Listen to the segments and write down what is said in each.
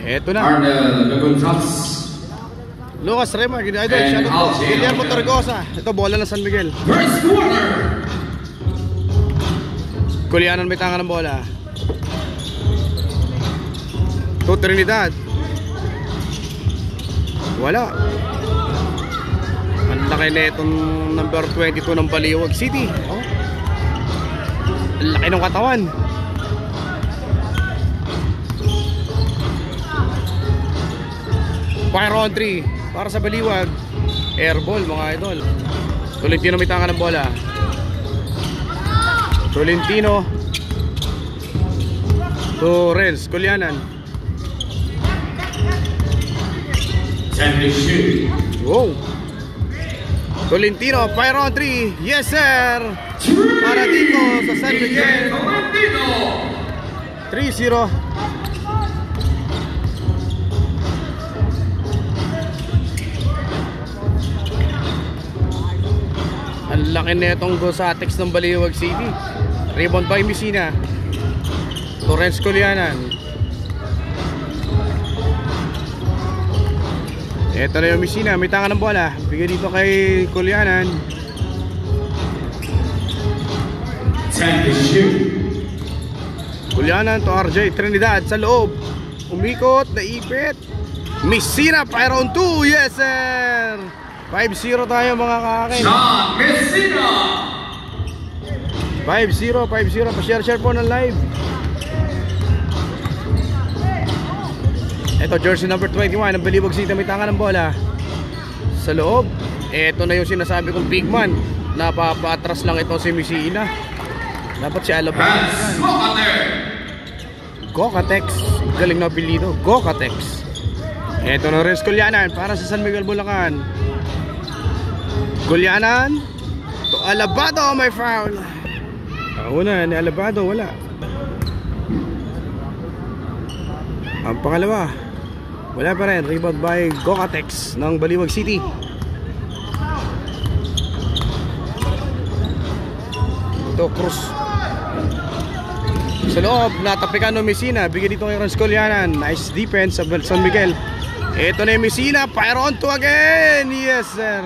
Eto na. Arne Laguntas. Lucas Remar, idol, shoutout po. Guillermo Torregosa. Ito, bola ng San Miguel. First quarter. Kulianan may tanga ng bola. To Trinidad. Wala. Ang laki na itong number 22 ng Baliwag City. Oh. Ang laki ng katawan. Fire on 3 para sa Baliwag. Airball mga idol. Tolentino may tanga ng bola. Tolentino to Renz Kulianan. Wow. Tolentino, fire on 3. Yes sir. Para dito sa San Miguel. 3-0. Ang laki na itong Gosatex ng Baliwag City. Rebound by Messina. Torrens Kulianan. Ito na yung Messina. May tanga ng bola. Bigay dito kay Kulianan. Kulianan to RJ Trinidad sa loob. Umikot, naipit. Messina, fire on 2. Yes sir. 5-0 tayo mga kakakin. John Messina. 5-0, 5-0. Pa-share po ng live. Ito, jersey number 21 ng Baliwag City. May tanga ng bola sa loob. Ito na yung sinasabi kong big man. Napapa-atras lang ito si Messina. Dapat si Alabama. Gokatex. Galing na apelido. Gokatex. Ito na rin Kulianan para sa San Miguel, Bulacan. Kulianan to Alabado, may foul. Una ni Alabado, wala. Ang pangalawa, wala pa rin. Rebound by Gokatex ng Baliwag City. Ito, Cruz sa loob, natapikan ng Messina. Bigyan dito kay Renz Kulianan. Nice defense sa San Miguel. Ito na yung Messina, fire on 2 again. Yes sir.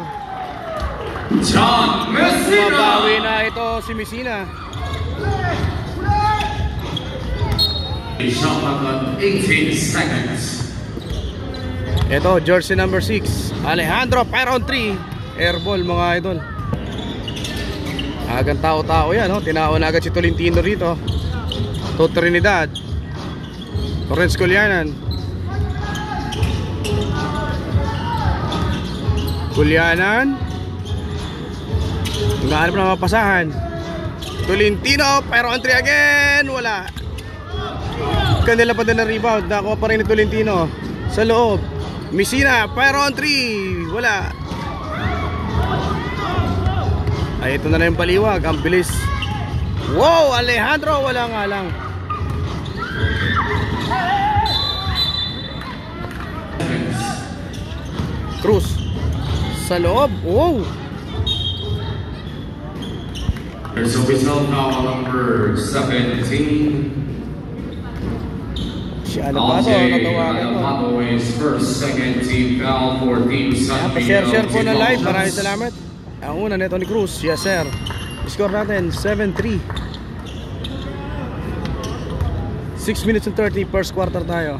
John Messina. Mabawi na ito si Messina. Shot clock 18 seconds. Ito, jersey number 6 Alejandro, fire on 3. Airball mga idol. Agang tao-tao yan, oh. Tinaon agad si Tolentino rito. To Trinidad. Torrens Kulianan. Kulianan. Nagahanap na mapasahan. Tolentino, pero on 3 again. Wala. Kanila pa din ang rebound. Nakuha pa rin ni Tolentino sa loob. Messina, pero on 3. Wala. Ay, ito na yung Baliwag. Ang bilis. Wow, Alejandro. Wala nga lang. Cruz sa loob. Wow. There's a whistle now, number 17. Si Alabado, natawagan ko. Alabado is first, second team foul for team San Miguel. Pa-share po na live. Maraming salamat. Ang una nito ni Cruz. Yes sir. Score natin 7-3. 6 minutes and 30. First quarter tayo.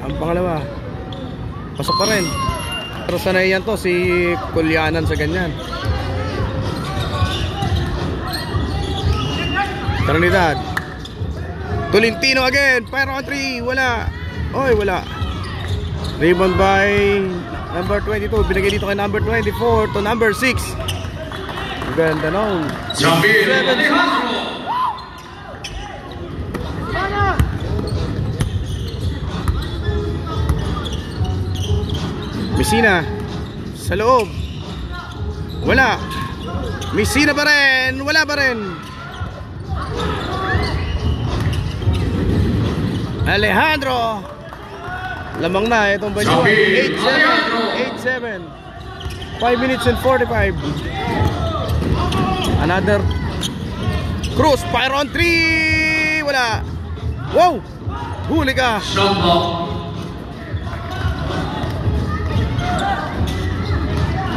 Ang pangalawa, pasok pa rin. Pero sanay yan to si Kulianan sa ganyan. Trinidad. Tolentino again. Fire on 3. Wala. Oy, wala. Rebound by number 22. Binigay dito kay number 24 to number 6. Ganda noon. Jamil Alejandro. Messina sa loob. Wala. Messina pa rin. Wala pa rin. Alejandro. Lamang na itong Baliwag. 8-7. 5 minutes and 45. Another Cruz, fire on 3. Wala. Wow. Huli ka.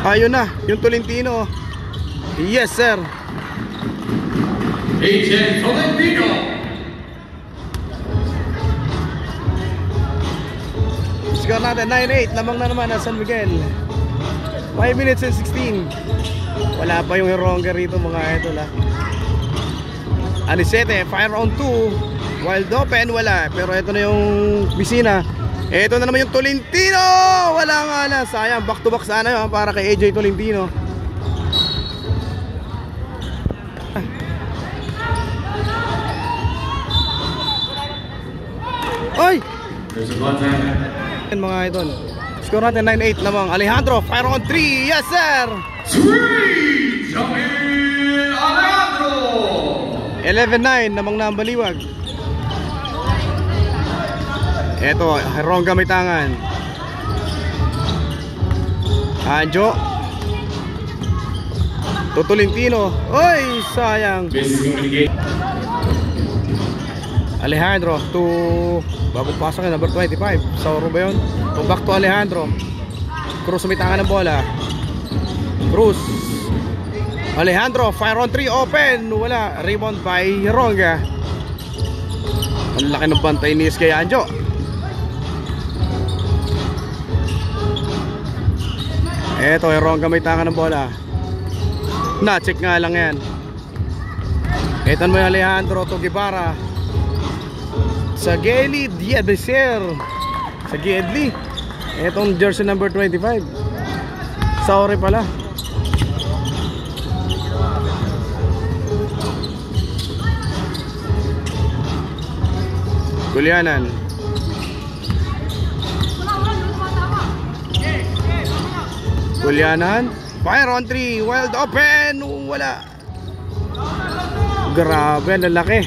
Ayun na, yung Tolentino. Yes sir. Agent Tolentino. Score natin 9-8. Lamang na naman na San Miguel. 5 minutes and 16. Wala pa yung Heronga rito mga idol ha. Anisete, fire on 2. Wild open, wala. Pero ito na yung Bisina. Ito na naman yung Tolentino. Wala nga na, sayang. Back to back sana yun para kay AJ Tolentino. Ay! There's a button. Mga idol, score natin 9-8 lamang. Alejandro, fire on 3. Yes sir. 3, Jamil Alejandro. 11-9 namang nambaliwag. Eto, Heronga may tangan. Anjo to Tolentino. Oy, sayang. Alejandro to bago pasok na number 25. Sauro ba yun? So back to Alejandro. Cruz may tangan ng bola. Cruz. Alejandro, fire on 3, open. Wala, rebound by Heronga. Ang laki ng bantay ni Iskay Anjo. Eto, Heronga may tangan ng bola. Na-check nga lang yan. Eto mo yung Alejandro to Guevara. Sa Geli Diadeser. Sa Gedli. Etong jersey number 25. Sorry pala. Kulianan. Kulianan. Fire on 3. Wild open. Wala. Grabe, lalaki.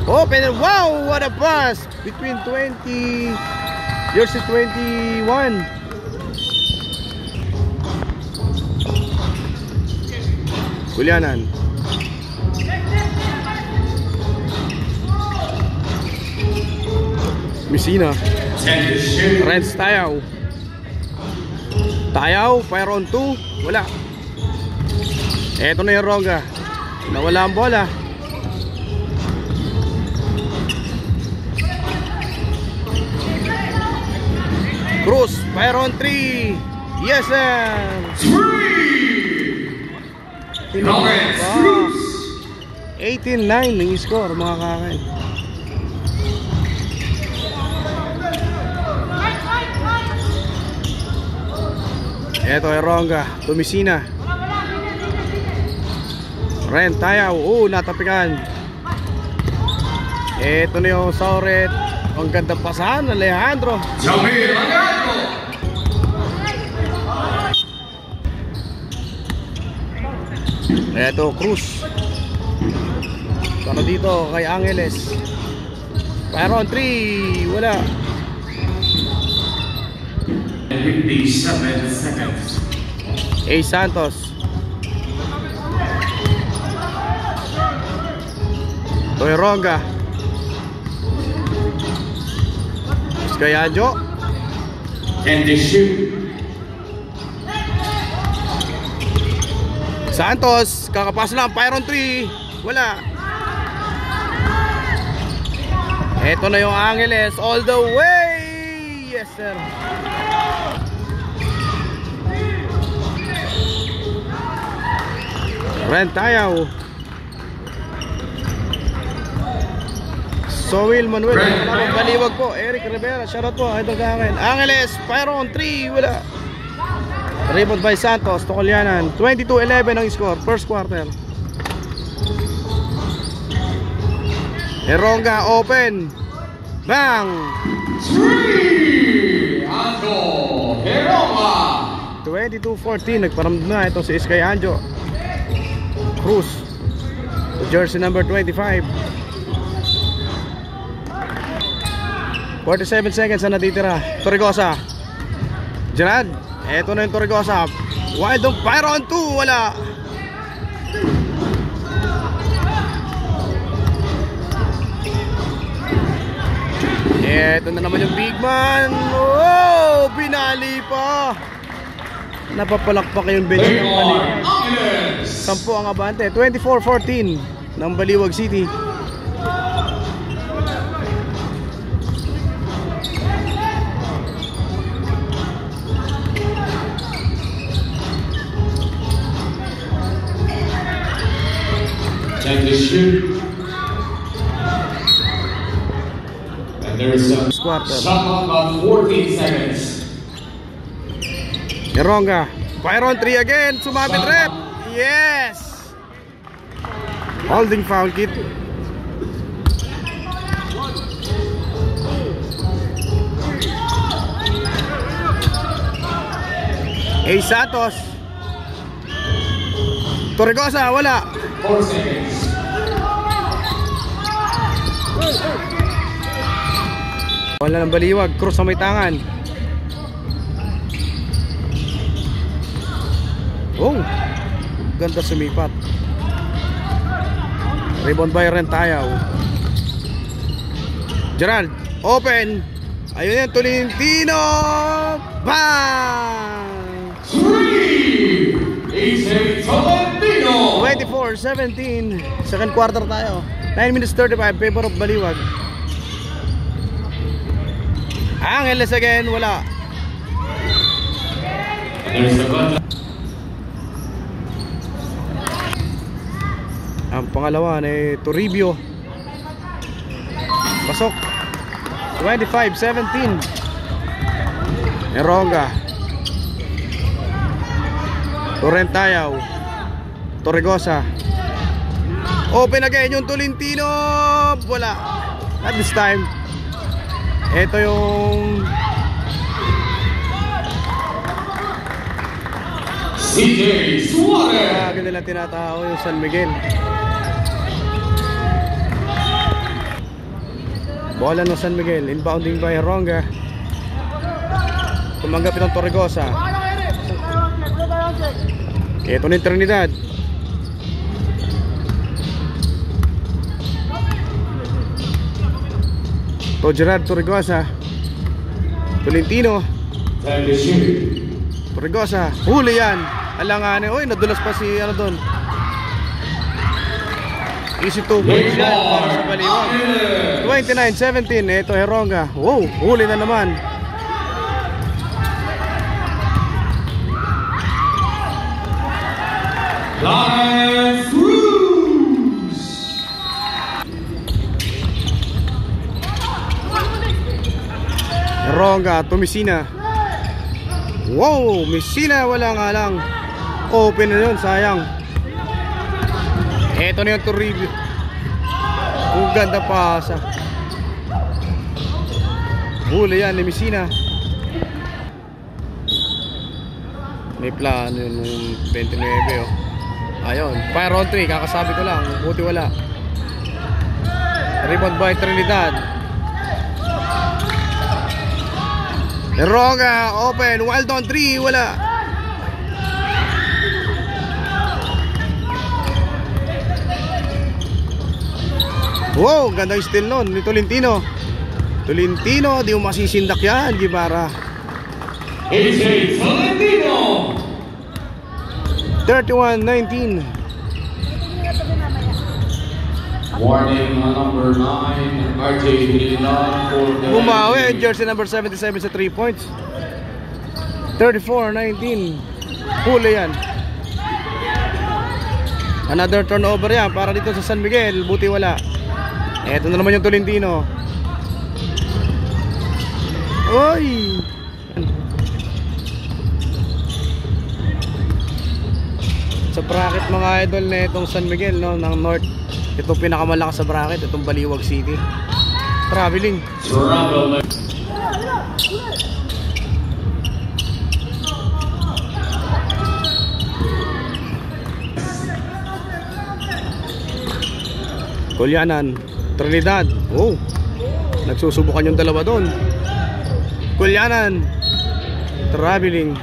Open and wow, what a pass between 20 jersey 21. Kulianan. Bisina. Renz Tayaw. Tayaw, fire on 2. Wala. Eto na yung Heronga. Nawala ang bola. Cruz, fire on 3. Yes sir. 3. Lawrence Cruz. 18-9 yung score mga kakain. Eto Heronga, Tumisina. Ren Tayaw, natapikan. Eto na yung Sauret. Ang ganda pasahan, Alejandro. Jamil Alejandro. Eto Cruz. Para dito kay Angeles. Fire on 3. Wala. 57 seconds. A. Santos. To Heronga. Iskay Anjo. And they shoot. Santos, kakapas lang, fire on 3. Wala. Eto na yung Angeles all the way. Yes sir. Ren Tayaw. Soil Manuel. Baliwag po. Eric Rivera. Shoutout po. Idol ka akin. Angeles. Fire on 3. Wala. Rebound by Santos. Tokolianan. 22-11 ang score. First quarter. Heronga open. Bang. 3. Anjo Heronga. 22-14. Nagparamdam na ito si Iskay Anjo. Cruz. Jersey number 25. 47 seconds na natitira. Torregosa. Gerard. Eto na yung Torregosa. Wild on fire on 2. Wala. Eto na naman yung big man. Oh, binali pa. Napapalakpak yung bench ng Baliwag. 10 ang abante. 24-14 ng Baliwag City. And the shoot. And there's a shot clock about 14 seconds. Eronga. Fire on 3 again. Sumabit rep. Yes. Holding foul kit. A. Santos. Torregosa, wala. 4 seconds. Wala ng Baliwag. Cross sa may tangan. Oh, ganda sumipat. Rebound by Rentayaw. Gerald, open. Ayun yan, Tolentino. Bang! 3! AJ Tolentino. 24-17. Second quarter tayo. 9 minutes 35. Favor of Baliwag. Angeles again, wala. There's the gun. Ang pangalawa ay Toribio. Pasok. 25-17. Eronga. Torrentayaw. Torregosa. Open again yung Tolentino. Wala. At this time, ito yung CJ Suarez. Lagi nila tinatao yung San Miguel. Bola ng San Miguel. Inbounding by Ronga. Tumanggap itong Torregosa. Ito na yung Trinidad. To Gerard Torregosa. Tolentino. Torregosa. Huli yan. Alanganin. Uy, nadulas pa si ano doon. Easy 2 points yan para sa Baliwag. 29-17. Ito Heronga. Wow, huli na naman. Lions Cruz. Heronga to Messina. Wow, Messina wala nga lang. Open na yun, sayang. Eto na yung Toribio. Ang ganda pasa. Huli yan ni Messina. May plano yun yung 29 oh. Ayun, fire on 3, kakasabi ko lang. Buti wala. Rebound by Trinidad. Heronga, open, wild on 3, wala. Wow, ganda yung steal nun ni Tolentino. Tolentino, di mo masisindak yan, Gibara. AJ Tolentino. 31-19. Warning number 9, RJ Trinidad for the Bumawi, jersey number 77 sa 3 points. 34-19. Huli yan. Another turnover yan para dito sa San Miguel. Buti wala. Eto na naman yung Tolentino. Oy! Sa bracket mga idol na itong San Miguel, no, ng North. Itong pinakamalakas sa bracket, itong Baliwag City. Traveling. Kulyanan, Trinidad. Oh, nagsusubukan yung dalawa doon. Kulyanan, Traveling.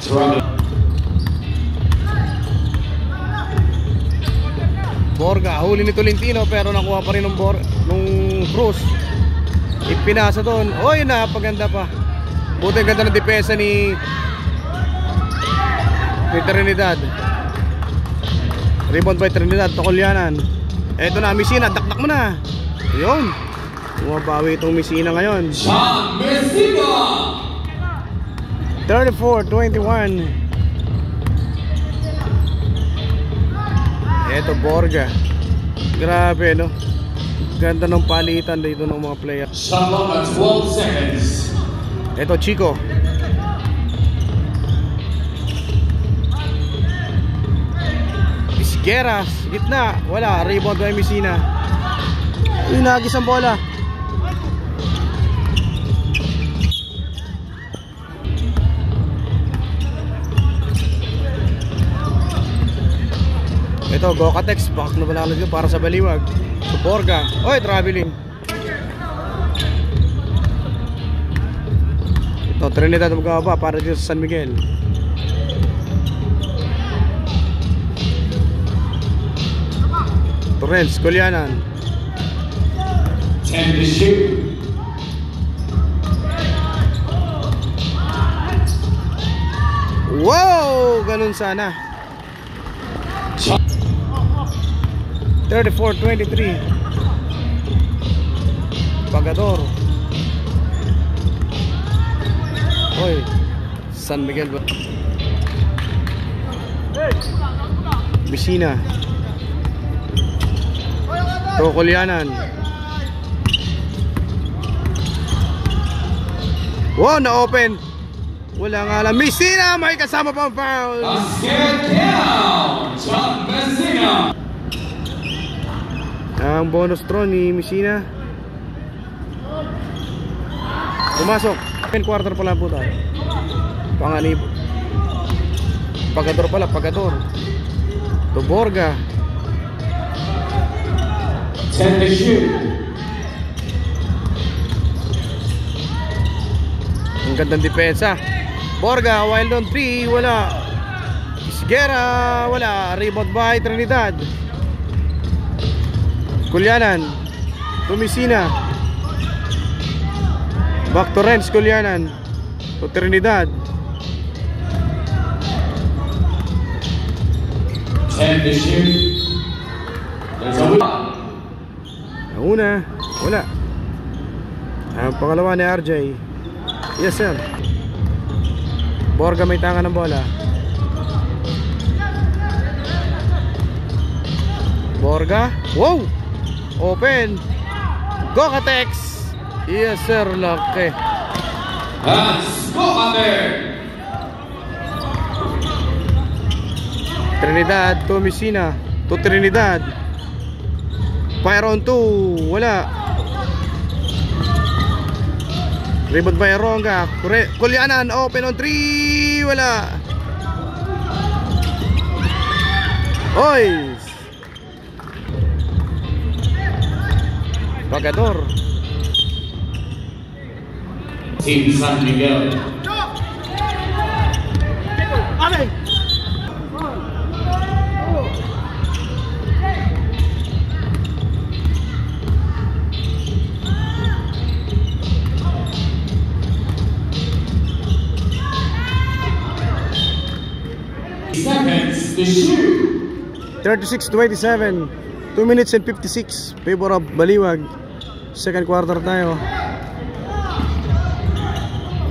Borga, huli ni Tolentino pero nakuha pa rin ng Cruz. ipinasa doon. Oy, napaganda pa. Buti ganda ng depensa ni Trinidad. Rebound by Trinidad, Tokolyanan. Eto na, Messina, dakdak mo na. Yun. Bumabawi itong Messina ngayon. 34-21. Eto, Borga. Grabe, no? Ganda ng palitan dito ng mga player. Shot clock at 12 seconds. Eto, Chico. Isgueras, gitna. Wala, rebound by Messina. Inagis ang bola. Ito, Gokatex, bakit na balakalad ko para sa Baliwag. Suporga, oy, traveling. Ito, Trinidad magkaba para dito sa San Miguel. Torrens, Kolyanan. 10 to shoot. Wow, ganun sana. 34-23. Pagador. Oy, San Miguel. Messina. Tokolyanan. Wow, na-open. Wala nga lang. Messina, may kasama pang foul. Basket down. John Messina. Ang bonus throw ni Messina. Pumasok. 10 quarter pala po tayo. Panganib. Pagador pala, Pagador. Tuborga. 10 to shoot. Ang gandang depensa. Borga, wild on 3, wala. Isguera, wala. Rebound by Trinidad. Kolyanan to Messina. Back to Renz, Kolyanan to Trinidad. 10 to shoot. There's a win. Ang una, wala. Ang pangalawa ni RJ. Yes sir. Borga may tanga ng bola. Borga, wow! Open. Gokatex. Yes sir, laki. That's Gokatex. Trinidad to Messina. To Trinidad. Fire on 2. Wala. Rebound by Ronga. Kolyanan. Open on 3. Wala. Oy. Pagador. Team San Miguel. Amen. Seconds to shoot. 36-27. 2 minutes and 56. Favor of Baliwag. Second quarter tayo.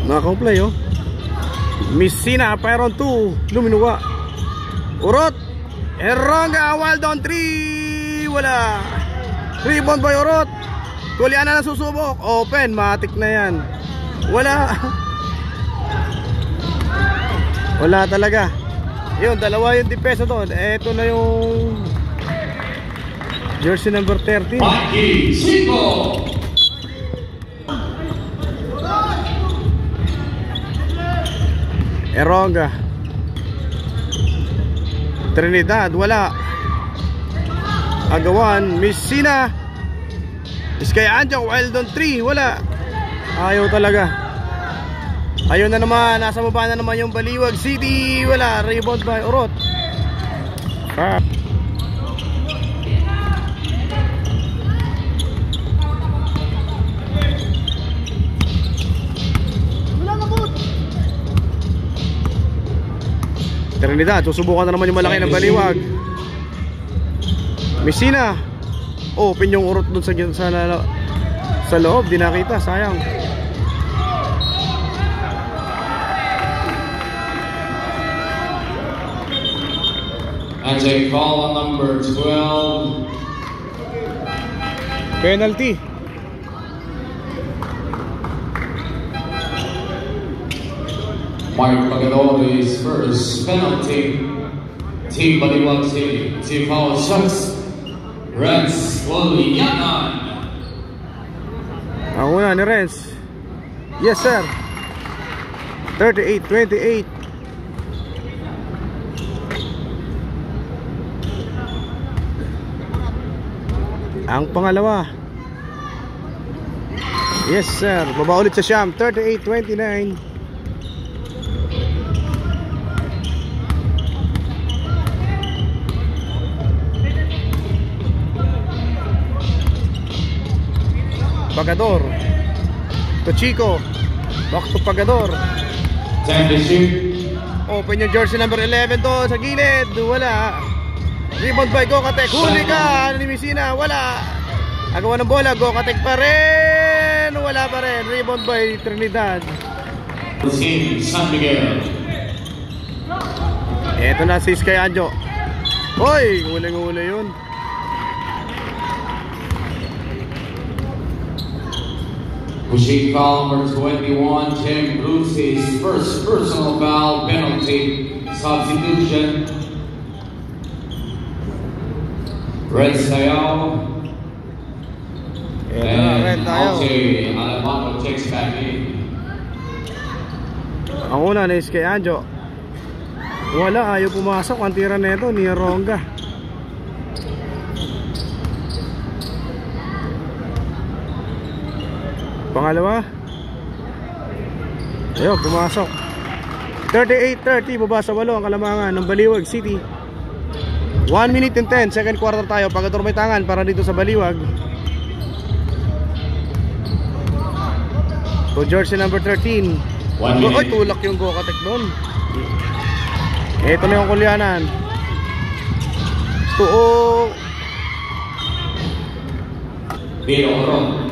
Nakakomplay oh. Messina, fire on 2. Luminuwa. Urot. Eronga, wild on 3. Wala. Rebound by Urot. Kolyanan na susubok. Open, matik na yan. Wala. Wala talaga. Yun, dalawa yung depensa doon. Eto na yung jersey number 13. Mikey Chico. Eronga. Trinidad, wala. Agawan, Messina. Iskay Anjo, wild on 3, wala. Ayaw talaga. Ayaw na naman, nasa baba na naman yung Baliwag City, wala. Rebound by Urot. Trinidad, susubukan na naman yung malaki ng baliwag. Messina. Open yung urot dun sa loob, di nakita, sayang. And a call on number 12. Penalty. Mark Pagadori's first penalty. Team Baliwag City. Team foul shots. Renz Wolianan. Ang una ni Renz. Yes sir. 38-28. Ang pangalawa. Yes sir. Baba ulit sa Siam. 38-29. Pagador to Chico. Back to Pagador. Time to shoot. Open yung jersey number 11 to sa gilid. Wala. Rebound by Gokatek. Huli ka ni Messina. Wala. Agawa ng bola. Gokatek pa rin. Wala pa rin. Rebound by Trinidad. Team San Miguel. Eto na si Sky Anjo. Hoy, huling-huli yun. Pushing foul number 21, Tim Bruce's first personal foul, penalty, substitution. Red Sayao. And Alte Alamato takes back in. Ang una na Sky Anjo. Wala, ayaw pumasok. Ang tira na ito ni Ronga. Pangalawa. Ayun, pumasok. 38-30, baba sa 8 ang Kalamangan ng Baliwag City. 1 minute and 10, second quarter tayo. Pagador may tangan para dito sa Baliwag. So jersey number 13. Oy, tulak yung Gokatek doon. Ito na yung Kulyanan. Tuo. Pino Oro.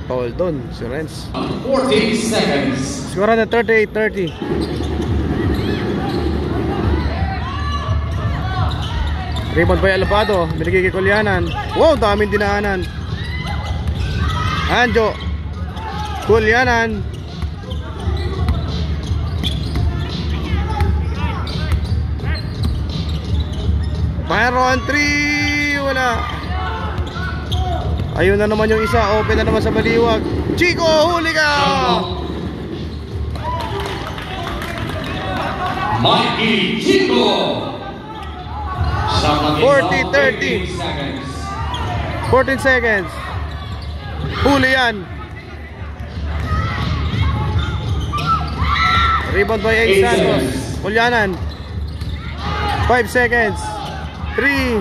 Foul doon, si Renz. 14 seconds. Skora na 38-30. Rebound by Alabado. Binigay kay Kulyanan. Wow, daming dinaanan. Anjo. Kulyanan. Mayroon 3. Wala. Ayun na naman yung isa. Open na naman sa Baliwag. Chico, huli ka! Mikey Chico. 40-30. 14 seconds. Huli yan. Rebound by Ace Santos. Kulyanan. 5 seconds. 3,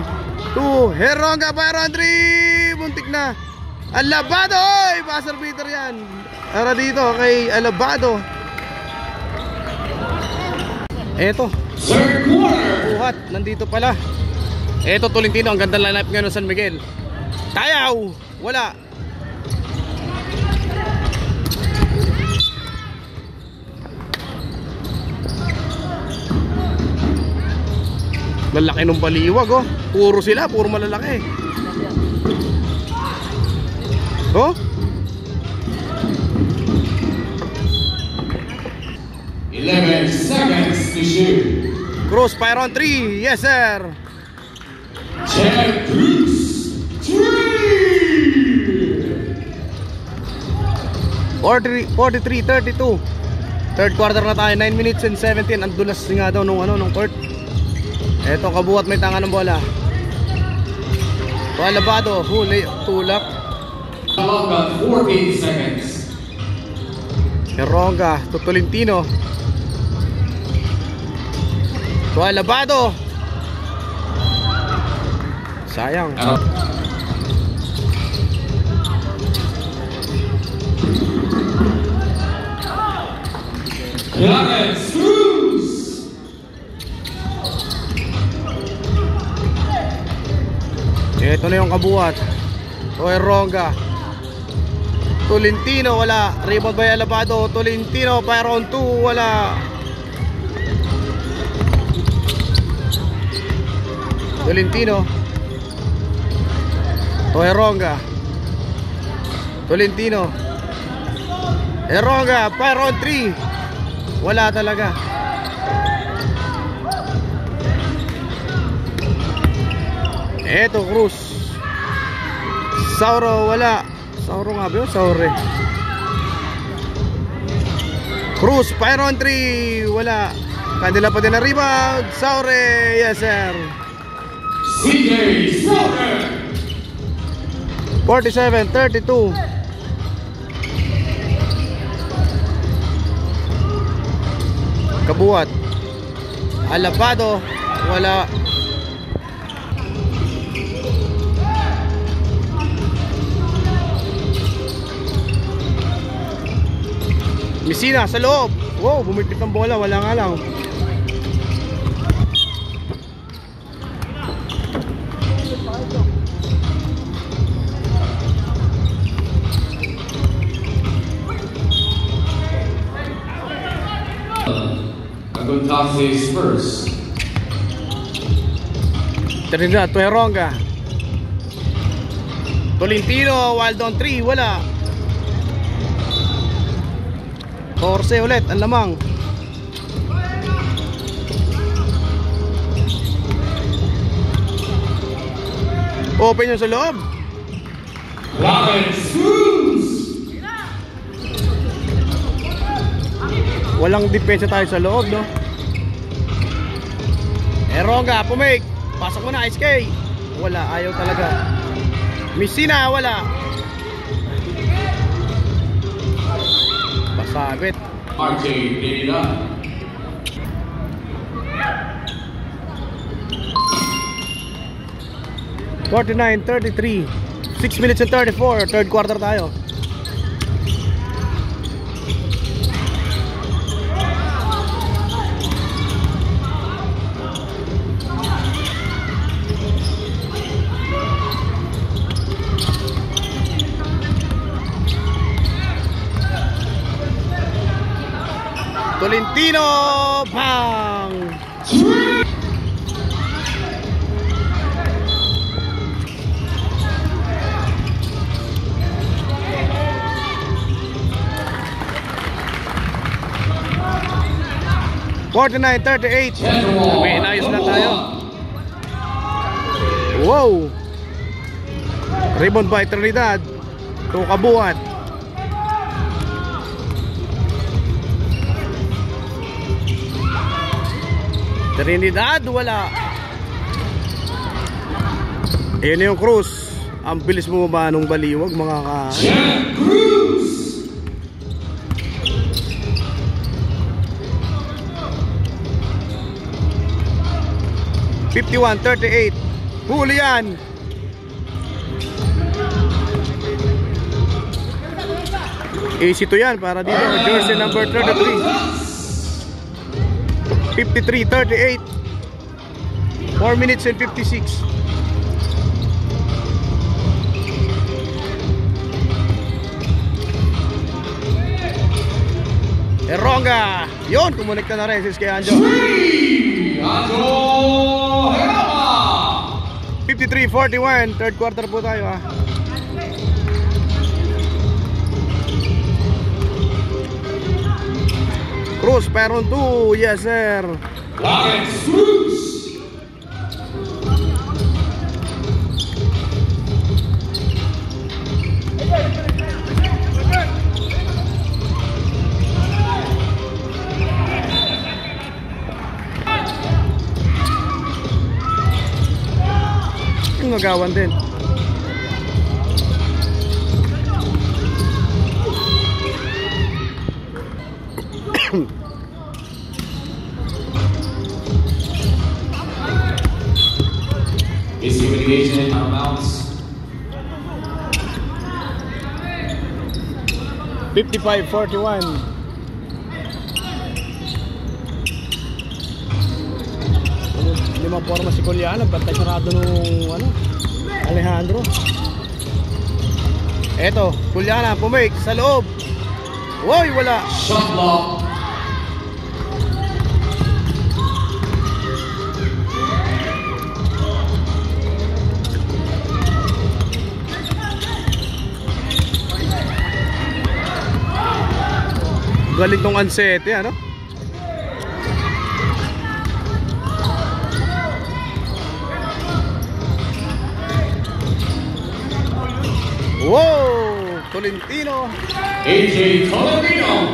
2, Heronga, Byron 3. Muntik na. Alabado. Oy, buzzer beater yan. Ara dito kay Alabado. Eto. Third quarter. Buhat, nandito pala. Eto Tolentino, ang ganda lineup ngayon ng San Miguel. Tayaw. Wala. Lalaki ng Baliwag oh. Puro sila, puro malalaki. Oh? $11 seconds to shoot. Cruz fire on 3. Yes sir. Chad Cruz 3. 43-32. Third quarter na tayo. 9 minutes and 17. Ang dulas nga daw nung court. Eto kabuhat may tanga ng bola. Alabado, huli, tulak. Alonga 14 seconds. Heronga to Tolentino. To Alabado. Sayang. Clarence Cruz. Ito na yung kabuhat. Toy Ronga. Tolentino wala. Rebound by Alabado. Tolentino fire on 2 wala. Tolentino. Toy Ronga. Tolentino. Ronga fire on 3 wala talaga. Eto Cruz. Sauro wala. Sauro nga ba yun? Saure. Cruz fire on 3 wala. Kanila pa din na rebound. Saure. Yes sir. CJ Saure. 47-32. Kabuhat. Alabado wala. Messina sa loob. Wow, bumipit ang bola, wala nga lang. Agontase Spurs. Trinidad, Tueronga. Tolentino, wild on 3, wala. Torse ulit, ang lamang. Open yun sa loob. Clarence Cruz. Walang depensa tayo sa loob, no? Ronga, pumake. Pasok mo na, SK. Wala, ayaw talaga. Messina, wala. Pasabit. RJ Pineda. $49-33. 6 minutes and 34. Third quarter tayo. Tolentino, bang! $49-38. May inayos na tayo. Wow! Rebound by Trinidad. Ito kabuhat. Trinidad, wala. Ayan yung Cruz. Ang bilis mo ba nung baliwag mga ka... Cruz. $51-38. Huli yan. Easy to yan para dito. Jersey number 33. 53-38. 4 minutes and 56. Ronga. Yun, kumonekta na rin si Anjo. Anjo Herama. 53-41. Third quarter po tayo ha. Cruz, Peron 2, yes sir. Clarence Cruz. Yung nagawan din. Miscommunication amounts. 55-41. Limang forma si Kulyana, bantay sarado nung Alejandro. Eto, Kulyana pumake sa loob. Woy, wala. Shot block. Galing tong Ansete, ano? Wow! Tolentino! AJ Tolentino!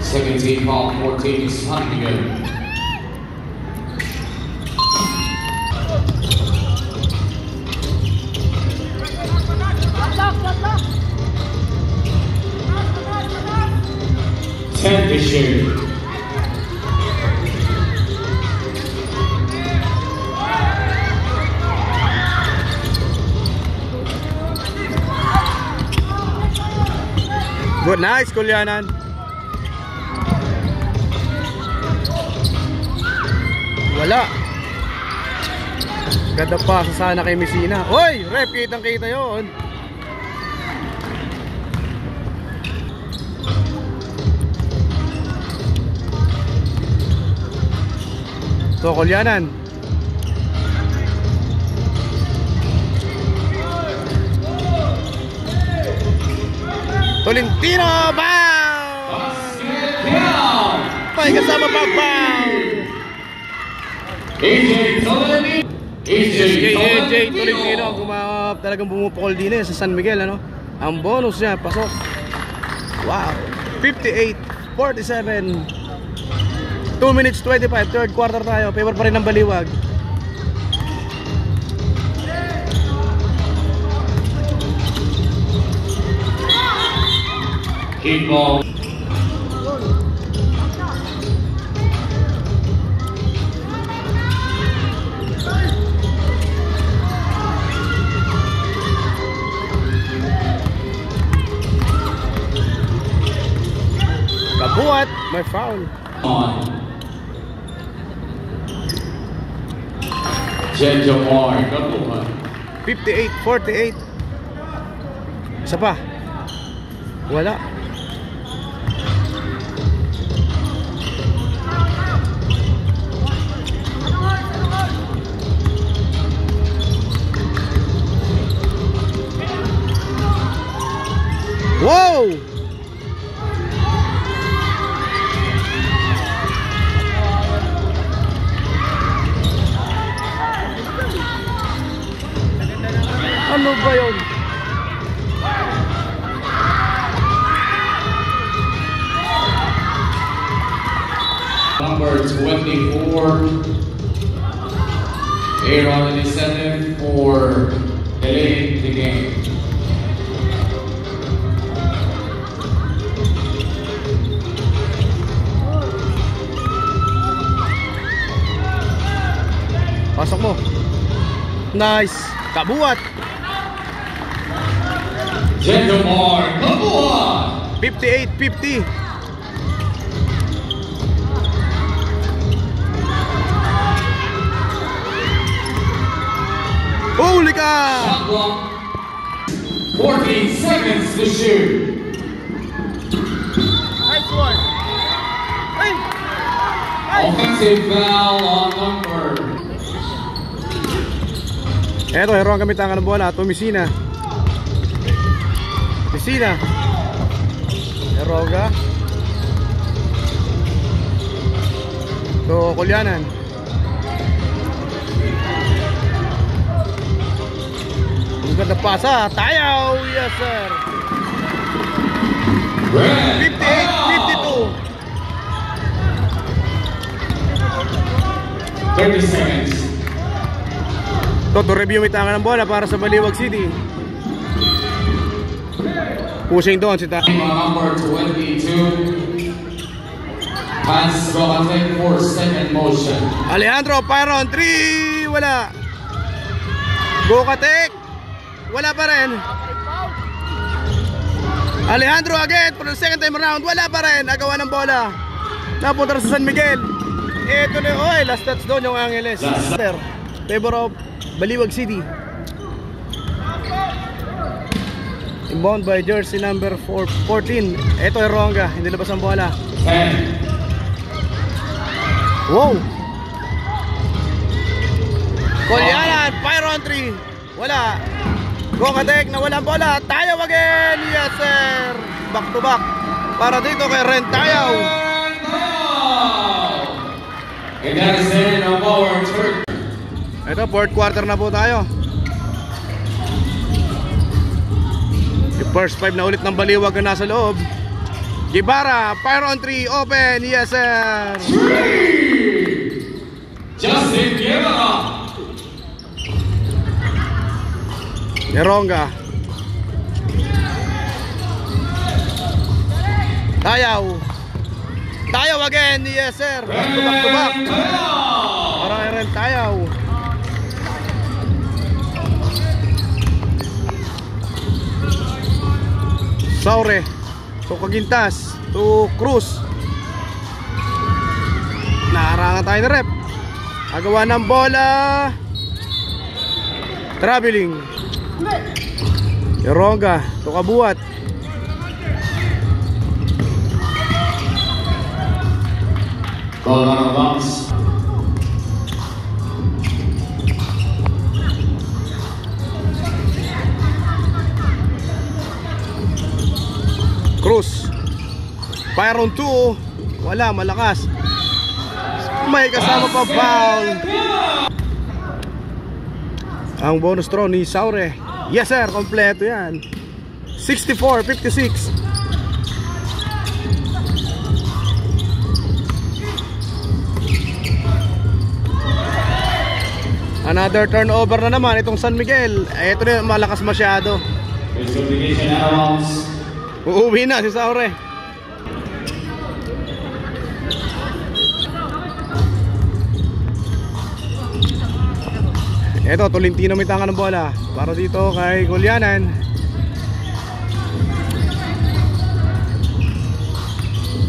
17 ball, 14 is hunting again. To shoot. Good, nice, Kulyanan. Wala. Ganda pa sa sana kay Messina. Oy, rep, kitang kita yon. So, Kulyanan. Tolentino, bound! May kasama pa, bound! AJ Tolentino! AJ Tolentino ang talagang bumupukol din sa San Miguel, ano? Ang bonus niya, pasok. Wow! 58-47. 2 minutes 25, third quarter tayo. Favor pa rin ng Baliwag. Keep ball. Kabuat, may foul. On. Jen Jamar, double one. 58-48. Isa pa. Wala. Wow! Ano ba yun? Number 24, Aaron incentive for delaying the game. Pasok mo. Nice. Kabuat. Jamar, Kabuat. 58-50. Huli ka! Shot clock. 14 seconds to shoot. Nice one. Ay! Offensive foul on number. Eto, hero ang gamitangan ng bola. Ito, Messina. Messina. Heroga. Ito, Kulyanan. Ang ganda pasa. Tayaw! Yes, sir. 58-52. 30 seconds. Toto review may tangan ng bola para sa Baliwag City. Pushing doon si Number 22, Fans go and take for second motion. Alejandro, fire on 3. Wala. Gokatek. Wala pa rin. Alejandro again for the second time around. Wala pa rin. Agawa ng bola. Napunta sa San Miguel. Ito na. Oy, last touch doon yung Angeles. Favor of Baliwag City. Inbound by jersey number 14. Ito ay Ronga. Hindi labas ang bola. 10. Wow! Kolyanan, fire on 3. Wala. Gokatek na walang bola. Tayaw again. Yes sir. Back to back. Para dito kay Ren Tayaw. And that is the end of our turn. Ito, fourth quarter na po tayo. Yung first 5 na ulit ng Baliwag na nasa loob. Gibara, fire on 3, open, yes sir. 3. Justin Guevara. Neronga. Tayaw. Tayaw again, yes sir. Back to back. Parang Eren Tayaw. Saure. To Kagintas. To Cruz. Naarangan tayo na rep. Agawa ng bola. Traveling. Neronga. To Kabuat. Ball out of bounds. Cruz. Fire on 2. Wala, malakas. May kasama pa foul. Ang bonus throw ni Saure. Yes sir, kompleto yan. 64-56. Another turnover na naman itong San Miguel. Ito na, malakas masyado. Uuwi na si Saure. Ito, Tolentino may tangan ng bola. Para dito kay Gulyanan.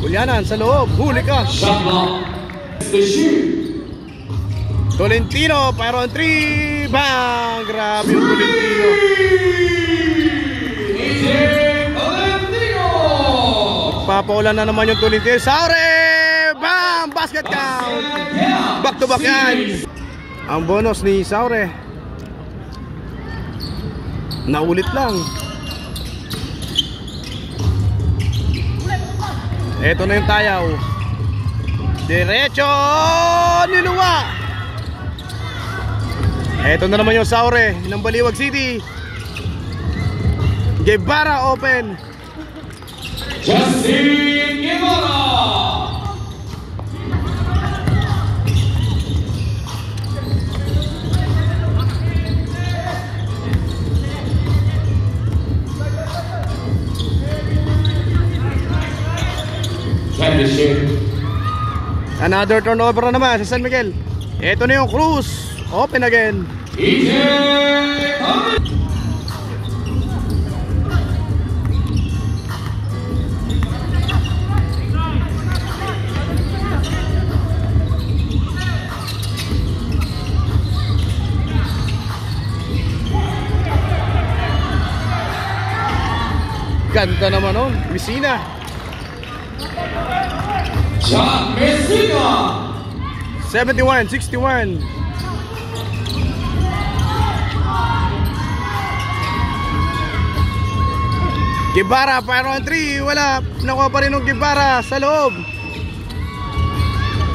Gulyanan sa loob. Huli ka. Tolentino, fire on 3. Bang! Grabe yung Tolentino. Papaulan na naman yung Tolentino. Saure! Bang! Basket count! Back to back yan. Ang bonus ni Saure. Naulit lang. Ito na yung Tayaw. Diretso! Niluwa! Ito na naman yung Saure ng Baliwag City. Guevara open. Justin Guevara. Another turnover na naman sa San Miguel. Ito na yung Cruz. Open again. Ganda naman nun. Messina. John Messina. 71-61. Guevara, fire on 3. Wala. Nakuha pa rin ng Guevara sa loob.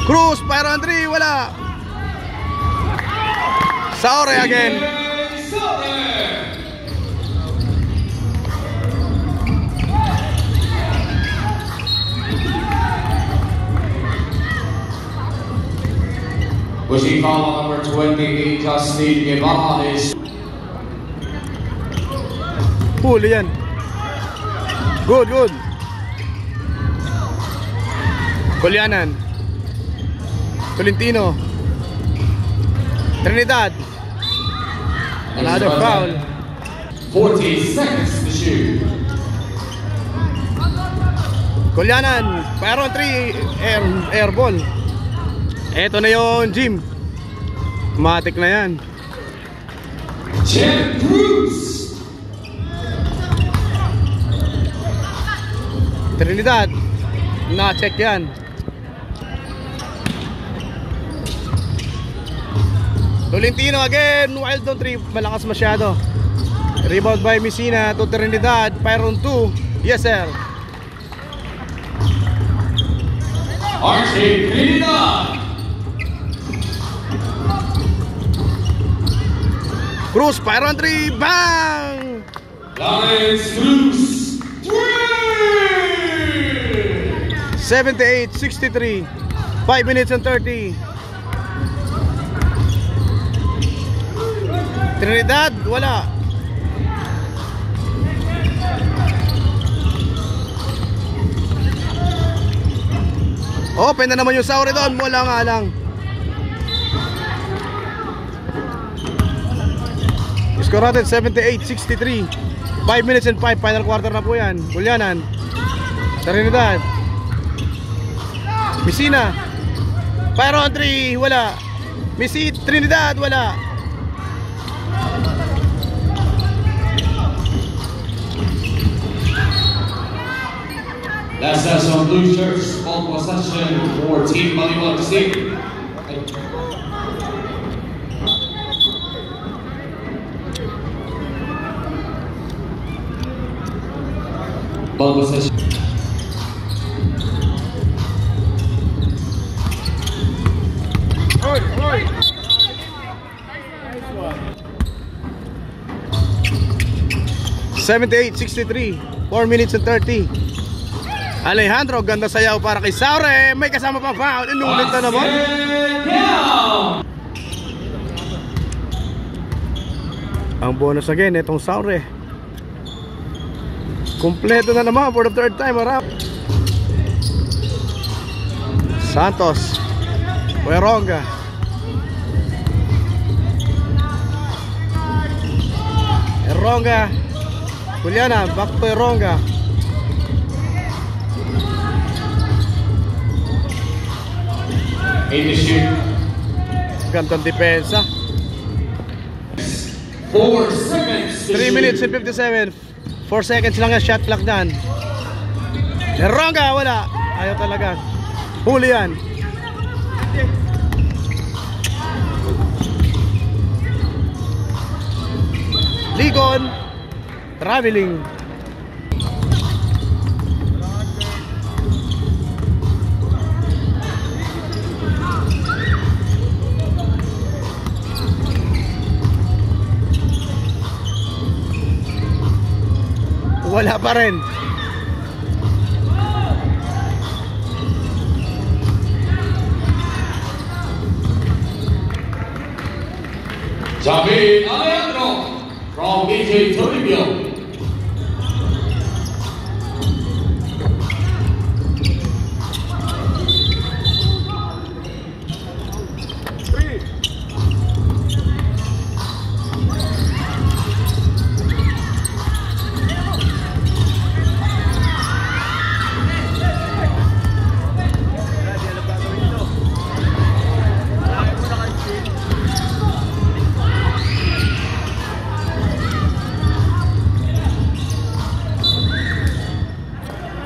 Cruz, fire on 3. Wala. Saure again. Pushing foul number 28, Justin Guevara is. Huli yan. Good, good. Julianan. Tolentino. Trinidad. Another foul. 40 seconds to shoot. Julianan, fire on 3, air ball. Eto na yung Jim. Matik na yan. Champ Cruz. Trinidad, na-check yan. Tolentino again, wild on 3, malakas masyado. Rebound by Messina to Trinidad, fire on 2. Yes sir. Archie Trinidad. Cruz, fire on 3, bang! Lawrence Cruz. 78-63, 5 minutes and 30. Trinidad, wala. Open na naman yung Sauri doon, wala nga lang. Score natin 78-63, 5 minutes and 5, final quarter na po yan. Julianan, Trinidad, Messina, fire on 3, wala. Trinidad, wala. Last touch on blue shirts, ball possession for Team Maliwag City. Ball possession. Oi, oi. 78-63, 4 minutes and 30. Alejandro, ganda sayaw para kay Saure. May kasama pa foul. Inulit na naman. Ang bonus again, itong Saure. Kompleto na naman for the third time. Harap. Santos, Pueronga. Eronga, Juliana, back to Eronga. Gandang depensa. 4 seconds. 3 minutes and 57. 4 seconds lang yung shot clock dyan. Eronga, wala. Ayaw talaga. Huli yan. Ligon, traveling. Wala pa rin. Javi Alejandro from DJ Toribio.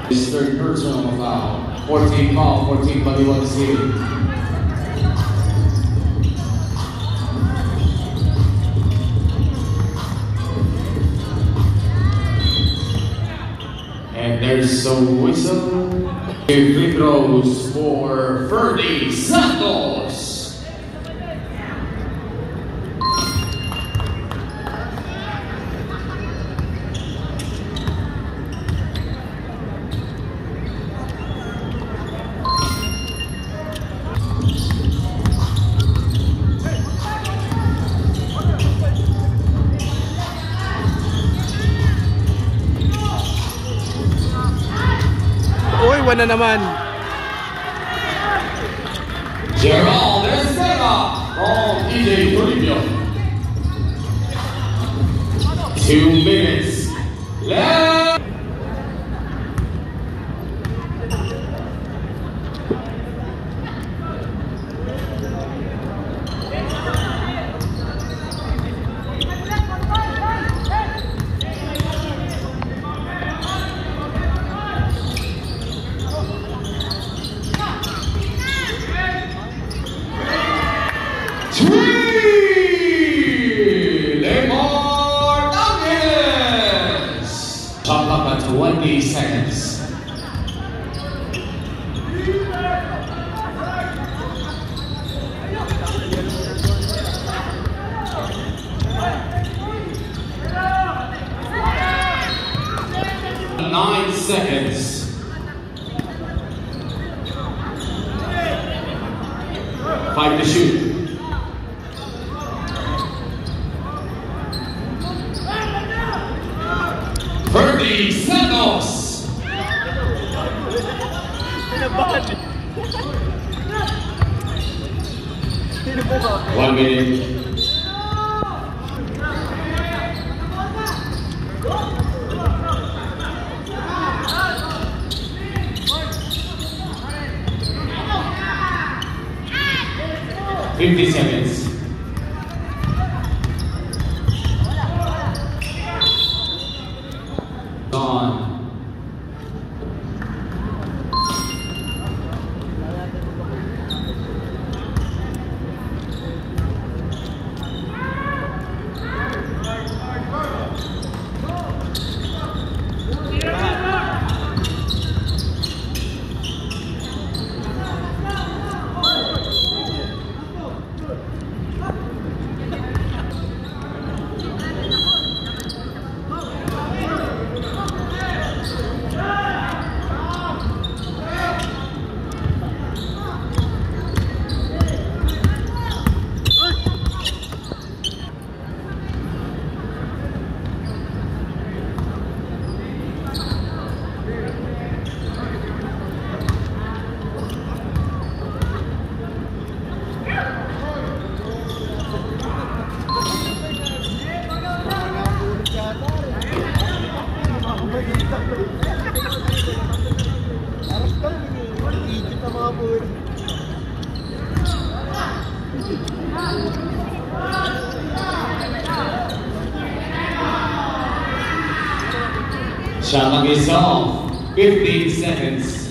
His third personal foul. 14 foul, 14 Maliwag City. And there's a whistle. Free throws for Ferdy Santos. Uy, wala naman. Gerald Esteva from DJ Toribio. 2 minutes left. Lemar Douglas. Shot clock at 20 seconds. Nine seconds. 5 to shoot. Ferdy Santos. 1 minute. $50 seconds. On. Shot clock is off. 15 seconds.